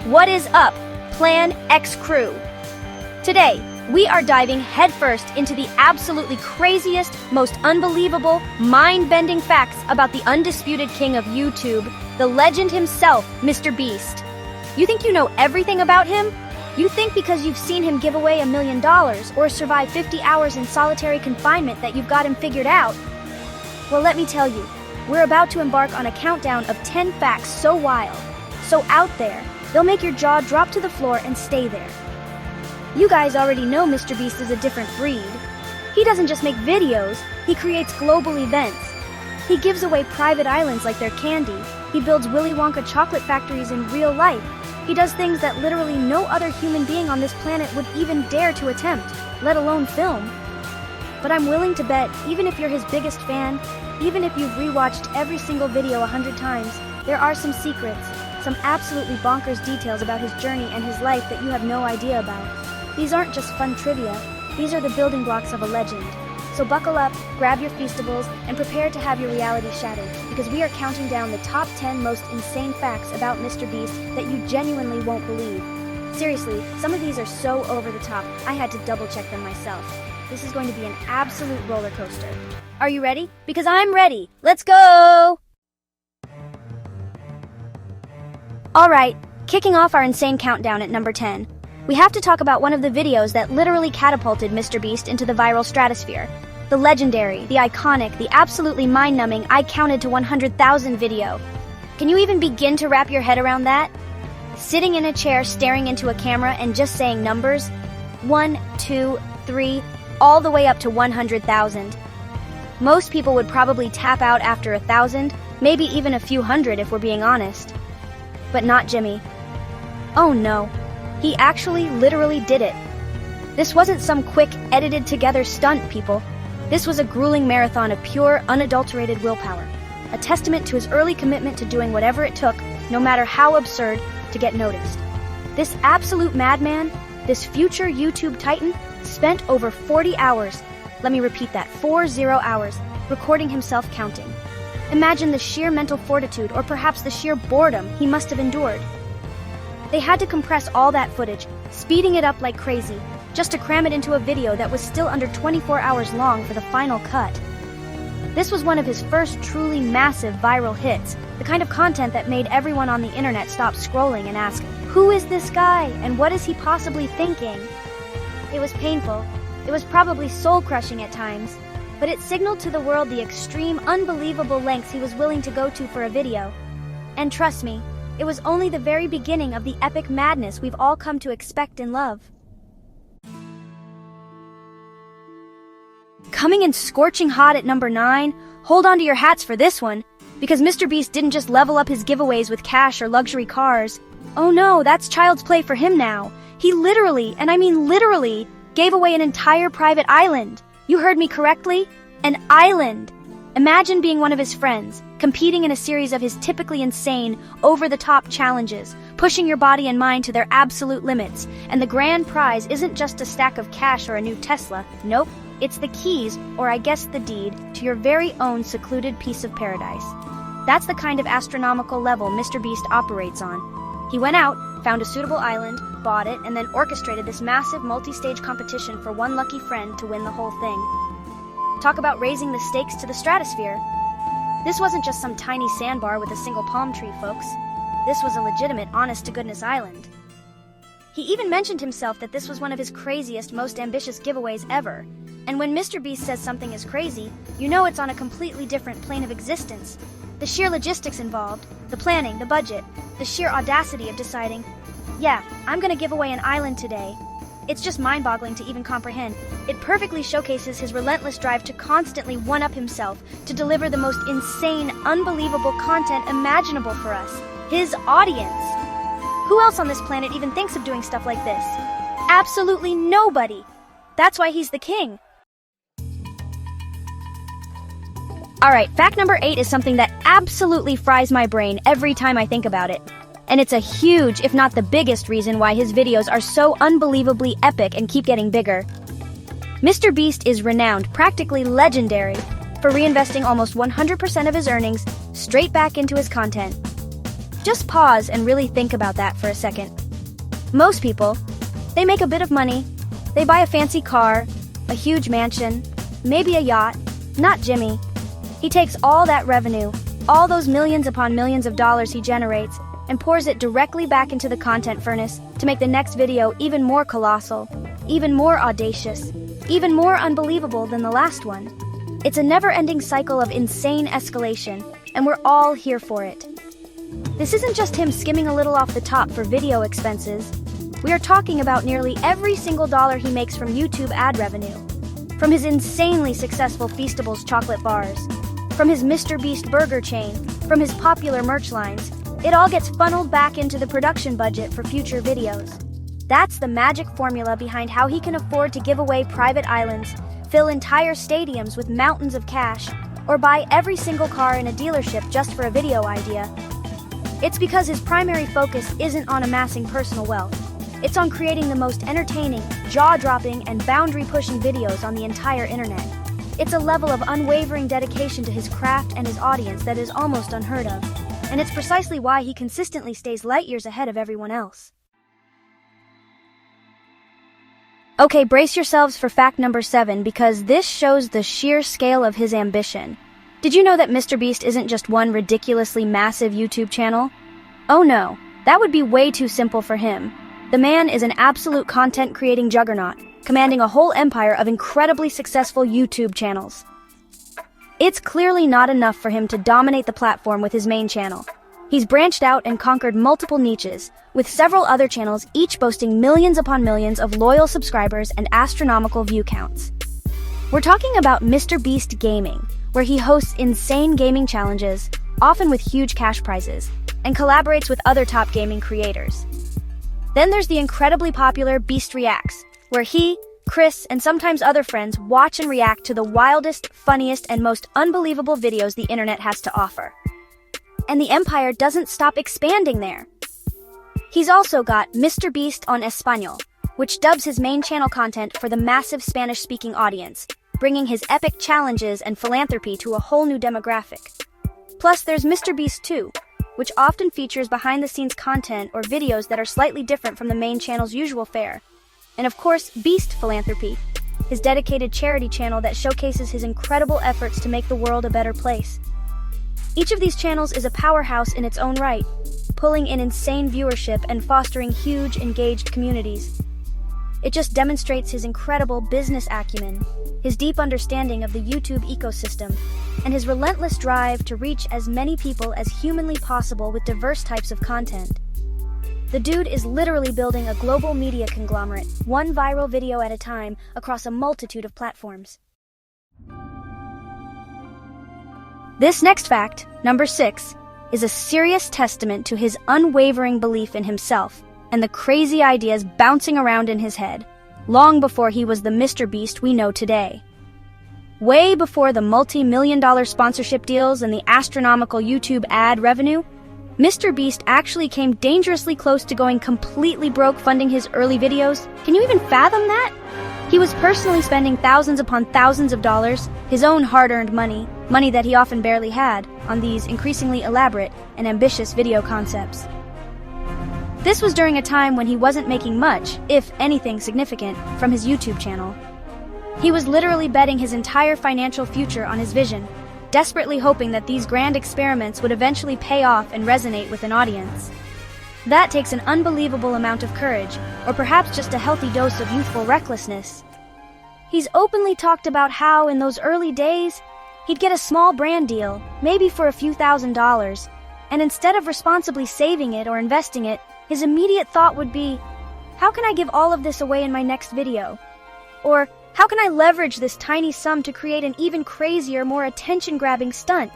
What is up, Plan X crew? Today, we are diving headfirst into the absolutely craziest, most unbelievable, mind-bending facts about the undisputed king of YouTube, the legend himself, MrBeast. You think you know everything about him? You think because you've seen him give away $1 million or survive 50 hours in solitary confinement that you've got him figured out? Well, let me tell you, we're about to embark on a countdown of 10 facts so wild, so out there, they'll make your jaw drop to the floor and stay there. You guys already know MrBeast is a different breed. He doesn't just make videos, he creates global events. He gives away private islands like they're candy. He builds Willy Wonka chocolate factories in real life. He does things that literally no other human being on this planet would even dare to attempt, let alone film. But I'm willing to bet, even if you're his biggest fan, even if you've rewatched every single video 100 times, there are some secrets, some absolutely bonkers details about his journey and his life that you have no idea about. These aren't just fun trivia, these are the building blocks of a legend. So buckle up, grab your Feastables, and prepare to have your reality shattered, because we are counting down the top 10 most insane facts about MrBeast that you genuinely won't believe. Seriously, some of these are so over the top, I had to double check them myself. This is going to be an absolute roller coaster. Are you ready? Because I'm ready. Let's go! Alright, kicking off our insane countdown at number 10. We have to talk about one of the videos that literally catapulted MrBeast into the viral stratosphere. The legendary, the iconic, the absolutely mind-numbing I counted to 100,000 video. Can you even begin to wrap your head around that? Sitting in a chair staring into a camera and just saying numbers? 1, 2, 3, all the way up to 100,000. Most people would probably tap out after 1,000, maybe even a few hundred if we're being honest. But not Jimmy. Oh no. He actually literally did it. This wasn't some quick, edited-together stunt, people. This was a grueling marathon of pure, unadulterated willpower. A testament to his early commitment to doing whatever it took, no matter how absurd, to get noticed. This absolute madman, this future YouTube titan, spent over 40 hours, let me repeat that, 40 hours, recording himself counting. Imagine the sheer mental fortitude, or perhaps the sheer boredom he must have endured. They had to compress all that footage, speeding it up like crazy, just to cram it into a video that was still under 24 hours long for the final cut. This was one of his first truly massive viral hits, the kind of content that made everyone on the internet stop scrolling and ask, who is this guy, and what is he possibly thinking? It was painful, it was probably soul-crushing at times, but it signaled to the world the extreme, unbelievable lengths he was willing to go to for a video. And trust me, it was only the very beginning of the epic madness we've all come to expect and love. Coming in scorching hot at number 9, hold on to your hats for this one, because MrBeast didn't just level up his giveaways with cash or luxury cars. Oh no, that's child's play for him now. He literally, and I mean literally, gave away an entire private island. You heard me correctly? An island! Imagine being one of his friends, competing in a series of his typically insane, over-the-top challenges, pushing your body and mind to their absolute limits, and the grand prize isn't just a stack of cash or a new Tesla. Nope, it's the keys, or I guess the deed, to your very own secluded piece of paradise. That's the kind of astronomical level MrBeast operates on. He went out, found a suitable island, bought it, and then orchestrated this massive multi-stage competition for one lucky friend to win the whole thing. Talk about raising the stakes to the stratosphere. This wasn't just some tiny sandbar with a single palm tree, folks. This was a legitimate, honest-to-goodness island. He even mentioned himself that this was one of his craziest, most ambitious giveaways ever. And when MrBeast says something is crazy, you know it's on a completely different plane of existence. The sheer logistics involved, the planning, the budget, the sheer audacity of deciding, yeah, I'm gonna give away an island today. It's just mind-boggling to even comprehend. It perfectly showcases his relentless drive to constantly one-up himself, to deliver the most insane, unbelievable content imaginable for us, his audience. Who else on this planet even thinks of doing stuff like this? Absolutely nobody. That's why he's the king. Alright, fact number 8 is something that absolutely fries my brain every time I think about it. And it's a huge, if not the biggest reason why his videos are so unbelievably epic and keep getting bigger. MrBeast is renowned, practically legendary, for reinvesting almost 100% of his earnings straight back into his content. Just pause and really think about that for a second. Most people, they make a bit of money, they buy a fancy car, a huge mansion, maybe a yacht. Not Jimmy. He takes all that revenue, all those millions upon millions of dollars he generates, and pours it directly back into the content furnace to make the next video even more colossal, even more audacious, even more unbelievable than the last one. It's a never-ending cycle of insane escalation, and we're all here for it. This isn't just him skimming a little off the top for video expenses. We are talking about nearly every single dollar he makes from YouTube ad revenue. From his insanely successful Feastables chocolate bars, from his MrBeast burger chain, from his popular merch lines, it all gets funneled back into the production budget for future videos. That's the magic formula behind how he can afford to give away private islands, fill entire stadiums with mountains of cash, or buy every single car in a dealership just for a video idea. It's because his primary focus isn't on amassing personal wealth. It's on creating the most entertaining, jaw-dropping, and boundary-pushing videos on the entire internet. It's a level of unwavering dedication to his craft and his audience that is almost unheard of. And it's precisely why he consistently stays light years ahead of everyone else. Okay, brace yourselves for fact number 7, because this shows the sheer scale of his ambition. Did you know that MrBeast isn't just one ridiculously massive YouTube channel? Oh no, that would be way too simple for him. The man is an absolute content-creating juggernaut, commanding a whole empire of incredibly successful YouTube channels. It's clearly not enough for him to dominate the platform with his main channel. He's branched out and conquered multiple niches, with several other channels each boasting millions upon millions of loyal subscribers and astronomical view counts. We're talking about MrBeast Gaming, where he hosts insane gaming challenges, often with huge cash prizes, and collaborates with other top gaming creators. Then there's the incredibly popular Beast Reacts, where he, Chris, and sometimes other friends watch and react to the wildest, funniest, and most unbelievable videos the internet has to offer. And the empire doesn't stop expanding there. He's also got MrBeast on Español, which dubs his main channel content for the massive Spanish-speaking audience, bringing his epic challenges and philanthropy to a whole new demographic. Plus, there's MrBeast 2, which often features behind-the-scenes content or videos that are slightly different from the main channel's usual fare. And of course, Beast Philanthropy, his dedicated charity channel that showcases his incredible efforts to make the world a better place. Each of these channels is a powerhouse in its own right, pulling in insane viewership and fostering huge, engaged communities. It just demonstrates his incredible business acumen, his deep understanding of the YouTube ecosystem, and his relentless drive to reach as many people as humanly possible with diverse types of content. The dude is literally building a global media conglomerate, one viral video at a time, across a multitude of platforms. This next fact, number 6, is a serious testament to his unwavering belief in himself and the crazy ideas bouncing around in his head, long before he was the MrBeast we know today. Way before the multi-million-dollar sponsorship deals and the astronomical YouTube ad revenue, MrBeast actually came dangerously close to going completely broke funding his early videos. Can you even fathom that? He was personally spending thousands upon thousands of dollars, his own hard-earned money that he often barely had, on these increasingly elaborate and ambitious video concepts. This was during a time when he wasn't making much, if anything significant, from his YouTube channel. He was literally betting his entire financial future on his vision, desperately hoping that these grand experiments would eventually pay off and resonate with an audience. That takes an unbelievable amount of courage, or perhaps just a healthy dose of youthful recklessness. He's openly talked about how, in those early days, he'd get a small brand deal, maybe for a few $1,000s, and instead of responsibly saving it or investing it, his immediate thought would be, how can I give all of this away in my next video? Or, how can I leverage this tiny sum to create an even crazier, more attention-grabbing stunt?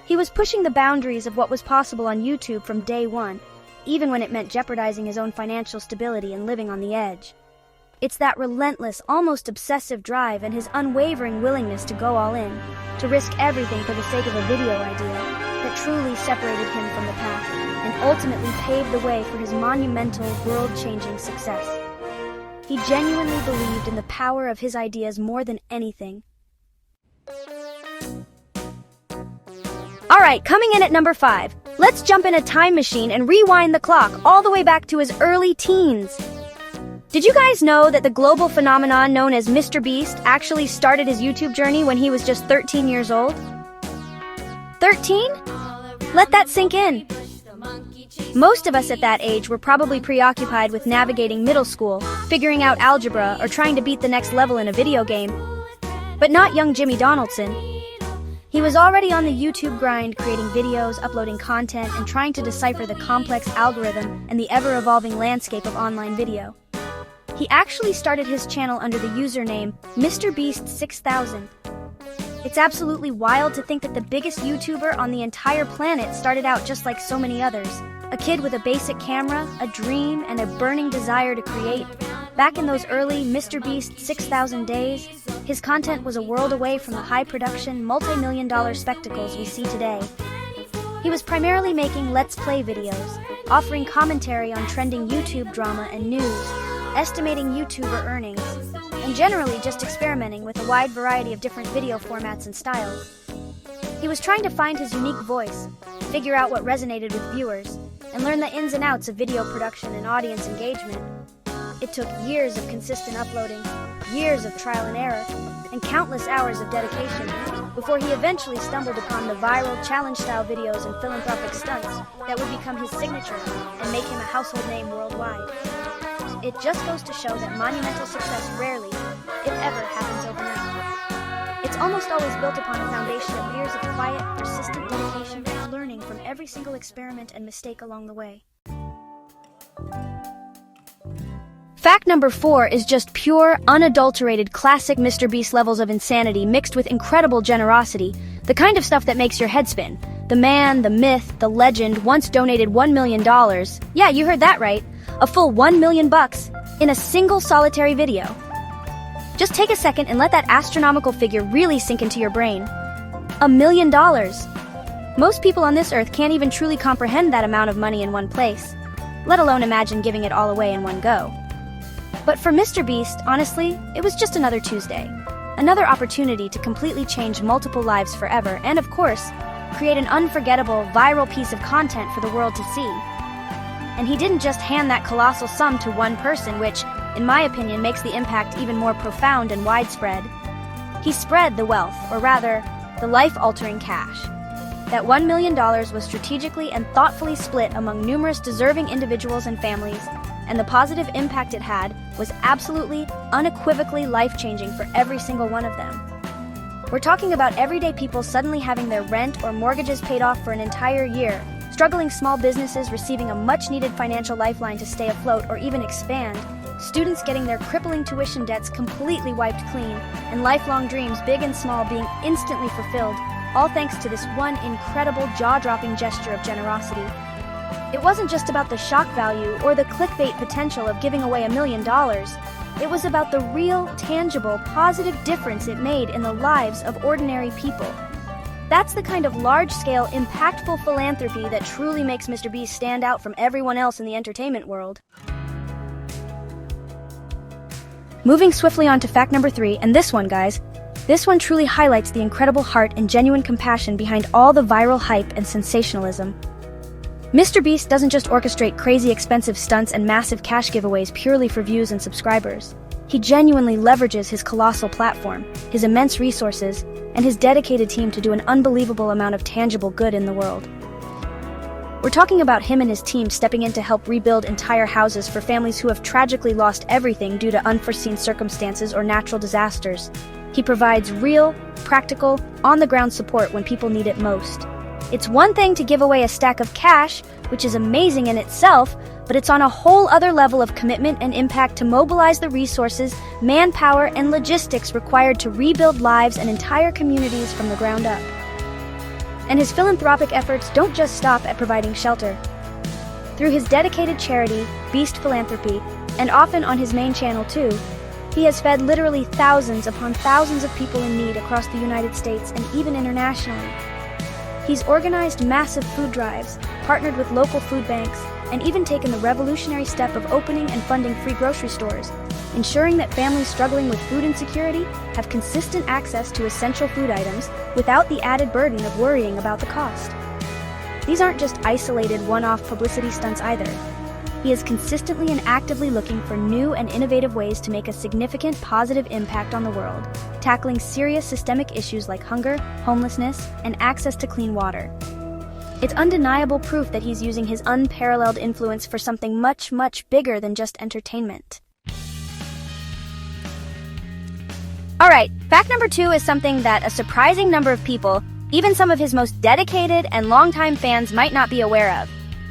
He was pushing the boundaries of what was possible on YouTube from day one, even when it meant jeopardizing his own financial stability and living on the edge. It's that relentless, almost obsessive drive and his unwavering willingness to go all in, to risk everything for the sake of a video idea, that truly separated him from the pack and ultimately paved the way for his monumental, world-changing success. He genuinely believed in the power of his ideas more than anything. Alright, coming in at number 5, Let's jump in a time machine and rewind the clock all the way back to his early teens. Did you guys know that the global phenomenon known as MrBeast actually started his YouTube journey when he was just 13 years old? 13? Let that sink in. Most of us at that age were probably preoccupied with navigating middle school, figuring out algebra, or trying to beat the next level in a video game. But not young Jimmy Donaldson. He was already on the YouTube grind, creating videos, uploading content, and trying to decipher the complex algorithm and the ever-evolving landscape of online video. He actually started his channel under the username MrBeast6000. It's absolutely wild to think that the biggest YouTuber on the entire planet started out just like so many others. A kid with a basic camera, a dream, and a burning desire to create. Back in those early MrBeast6000 days, his content was a world away from the high-production, multi-million-dollar spectacles we see today. He was primarily making Let's Play videos, offering commentary on trending YouTube drama and news, estimating YouTuber earnings, and generally just experimenting with a wide variety of different video formats and styles. He was trying to find his unique voice, figure out what resonated with viewers, and learn the ins and outs of video production and audience engagement. It took years of consistent uploading, years of trial and error, and countless hours of dedication before he eventually stumbled upon the viral challenge-style videos and philanthropic stunts that would become his signature and make him a household name worldwide. It just goes to show that monumental success rarely, if ever, happens overnight. It's almost always built upon a foundation of years of quiet, persistent dedication and learning from every single experiment and mistake along the way. Fact number 4 is just pure, unadulterated, classic MrBeast levels of insanity mixed with incredible generosity, the kind of stuff that makes your head spin. The man, the myth, the legend once donated $1 million. Yeah, you heard that right. A full $1 million in a single solitary video. Just take a second and let that astronomical figure really sink into your brain. $1 million. Most people on this earth can't even truly comprehend that amount of money in one place, let alone imagine giving it all away in one go. But for MrBeast, honestly, it was just another Tuesday. Another opportunity to completely change multiple lives forever and, of course, create an unforgettable, viral piece of content for the world to see. And he didn't just hand that colossal sum to one person, which, in my opinion, makes the impact even more profound and widespread. He spread the wealth, or rather, the life-altering cash. That $1 million was strategically and thoughtfully split among numerous deserving individuals and families, and the positive impact it had was absolutely, unequivocally life-changing for every single one of them. We're talking about everyday people suddenly having their rent or mortgages paid off for an entire year, struggling small businesses receiving a much-needed financial lifeline to stay afloat or even expand, students getting their crippling tuition debts completely wiped clean, and lifelong dreams, big and small, being instantly fulfilled, all thanks to this one incredible, jaw-dropping gesture of generosity. It wasn't just about the shock value or the clickbait potential of giving away $1 million. It was about the real, tangible, positive difference it made in the lives of ordinary people. That's the kind of large-scale, impactful philanthropy that truly makes MrBeast stand out from everyone else in the entertainment world. Moving swiftly on to fact number 3, and this one, guys. This one truly highlights the incredible heart and genuine compassion behind all the viral hype and sensationalism. MrBeast doesn't just orchestrate crazy expensive stunts and massive cash giveaways purely for views and subscribers. He genuinely leverages his colossal platform, his immense resources, and his dedicated team to do an unbelievable amount of tangible good in the world. We're talking about him and his team stepping in to help rebuild entire houses for families who have tragically lost everything due to unforeseen circumstances or natural disasters. He provides real, practical, on-the-ground support when people need it most. It's one thing to give away a stack of cash, which is amazing in itself, but it's on a whole other level of commitment and impact to mobilize the resources, manpower, and logistics required to rebuild lives and entire communities from the ground up. And his philanthropic efforts don't just stop at providing shelter. Through his dedicated charity, Beast Philanthropy, and often on his main channel too, he has fed literally thousands upon thousands of people in need across the United States and even internationally. He's organized massive food drives, partnered with local food banks, and even taken the revolutionary step of opening and funding free grocery stores, ensuring that families struggling with food insecurity have consistent access to essential food items without the added burden of worrying about the cost. These aren't just isolated one-off publicity stunts either. He is consistently and actively looking for new and innovative ways to make a significant positive impact on the world, tackling serious systemic issues like hunger, homelessness, and access to clean water. It's undeniable proof that he's using his unparalleled influence for something much, much bigger than just entertainment. Alright, fact number 2 is something that a surprising number of people, even some of his most dedicated and longtime fans, might not be aware of.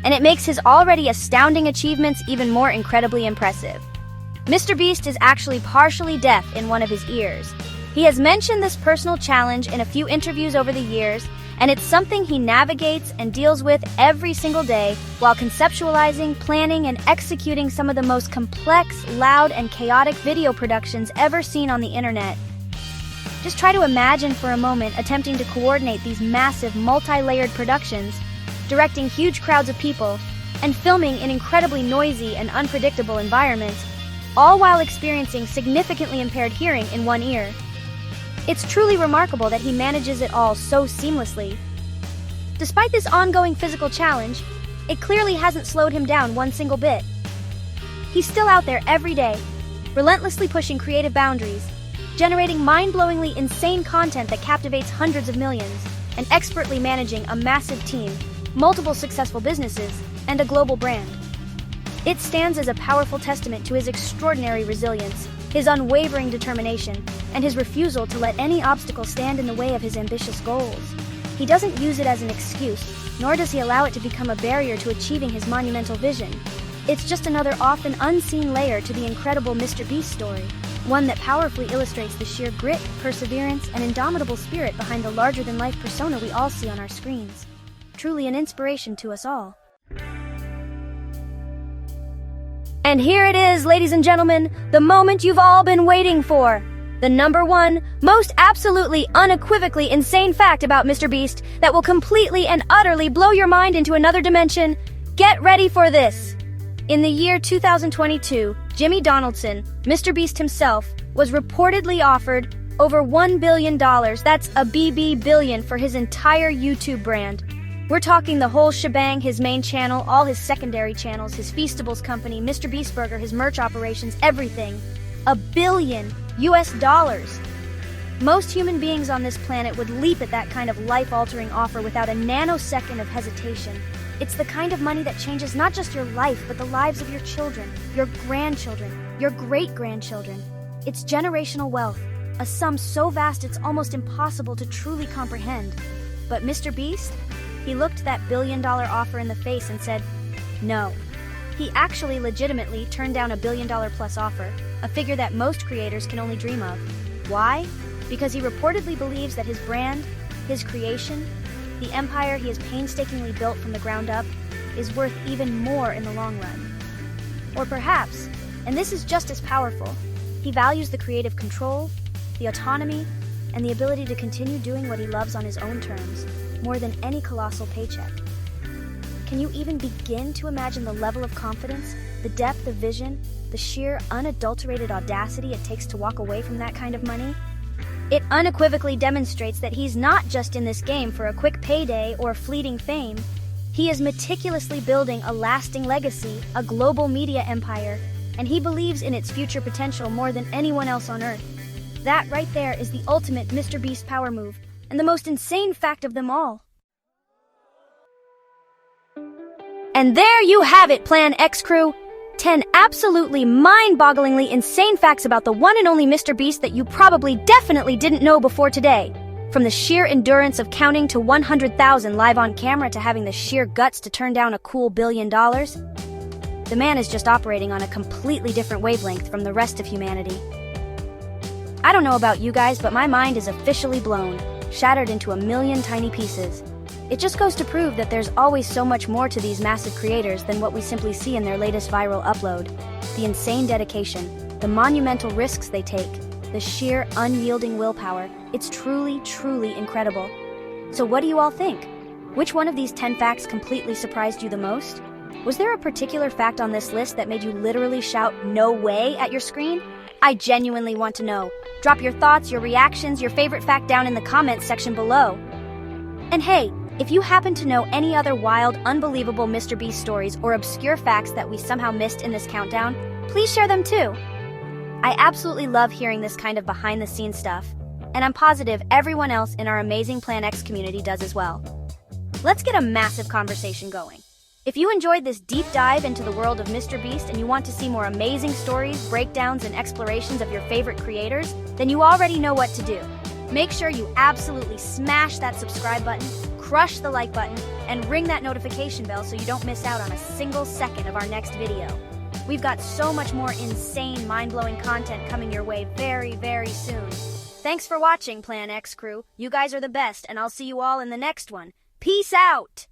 And it makes his already astounding achievements even more incredibly impressive. MrBeast is actually partially deaf in one of his ears. He has mentioned this personal challenge in a few interviews over the years, and it's something he navigates and deals with every single day while conceptualizing, planning, and executing some of the most complex, loud, and chaotic video productions ever seen on the internet. Just try to imagine for a moment attempting to coordinate these massive, multi-layered productions, directing huge crowds of people, and filming in incredibly noisy and unpredictable environments, all while experiencing significantly impaired hearing in one ear. It's truly remarkable that he manages it all so seamlessly. Despite this ongoing physical challenge, it clearly hasn't slowed him down one single bit. He's still out there every day, relentlessly pushing creative boundaries, generating mind-blowingly insane content that captivates hundreds of millions, and expertly managing a massive team, multiple successful businesses, and a global brand. It stands as a powerful testament to his extraordinary resilience, his unwavering determination, and his refusal to let any obstacle stand in the way of his ambitious goals. He doesn't use it as an excuse, nor does he allow it to become a barrier to achieving his monumental vision. It's just another often unseen layer to the incredible MrBeast story, one that powerfully illustrates the sheer grit, perseverance, and indomitable spirit behind the larger-than-life persona we all see on our screens. Truly an inspiration to us all. And here it is, ladies and gentlemen, the moment you've all been waiting for. The number one, most absolutely, unequivocally insane fact about MrBeast that will completely and utterly blow your mind into another dimension. Get ready for this. In the year 2022, Jimmy Donaldson, MrBeast himself, was reportedly offered over $1 billion, that's a BB billion, for his entire YouTube brand. We're talking the whole shebang, his main channel, all his secondary channels, his Feastables company, MrBeast Burger, his merch operations, everything. $1 billion US. Most human beings on this planet would leap at that kind of life-altering offer without a nanosecond of hesitation. It's the kind of money that changes not just your life, but the lives of your children, your grandchildren, your great-grandchildren. It's generational wealth, a sum so vast it's almost impossible to truly comprehend. But MrBeast? He looked that billion-dollar offer in the face and said, no. He actually legitimately turned down $1 billion-plus offer, a figure that most creators can only dream of. Why? Because he reportedly believes that his brand, his creation, the empire he has painstakingly built from the ground up, is worth even more in the long run. Or perhaps, and this is just as powerful, he values the creative control, the autonomy, and the ability to continue doing what he loves on his own terms, more than any colossal paycheck. Can you even begin to imagine the level of confidence, the depth of vision, the sheer unadulterated audacity it takes to walk away from that kind of money? It unequivocally demonstrates that he's not just in this game for a quick payday or fleeting fame. He is meticulously building a lasting legacy, a global media empire, and he believes in its future potential more than anyone else on Earth. That right there is the ultimate MrBeast power move, and the most insane fact of them all. And there you have it, Plan X crew! 10 absolutely mind-bogglingly insane facts about the one and only MrBeast that you probably definitely didn't know before today. From the sheer endurance of counting to 100,000 live on camera to having the sheer guts to turn down a cool $1 billion, the man is just operating on a completely different wavelength from the rest of humanity. I don't know about you guys, but my mind is officially blown, shattered into a million tiny pieces. It just goes to prove that there's always so much more to these massive creators than what we simply see in their latest viral upload. The insane dedication, the monumental risks they take, the sheer unyielding willpower, it's truly, truly incredible. So what do you all think? Which one of these 10 facts completely surprised you the most? Was there a particular fact on this list that made you literally shout "no way" at your screen? I genuinely want to know. Drop your thoughts, your reactions, your favorite fact down in the comments section below. And hey, If you happen to know any other wild, unbelievable MrBeast stories or obscure facts that we somehow missed in this countdown, please share them too. I absolutely love hearing this kind of behind-the-scenes stuff, and I'm positive everyone else in our amazing Plan X community does as well. Let's get a massive conversation going. If you enjoyed this deep dive into the world of MrBeast and you want to see more amazing stories, breakdowns, and explorations of your favorite creators, then you already know what to do. Make sure you absolutely smash that subscribe button, crush the like button, and ring that notification bell so you don't miss out on a single second of our next video. We've got so much more insane, mind-blowing content coming your way very, very soon. Thanks for watching, Plan X crew. You guys are the best, and I'll see you all in the next one. Peace out!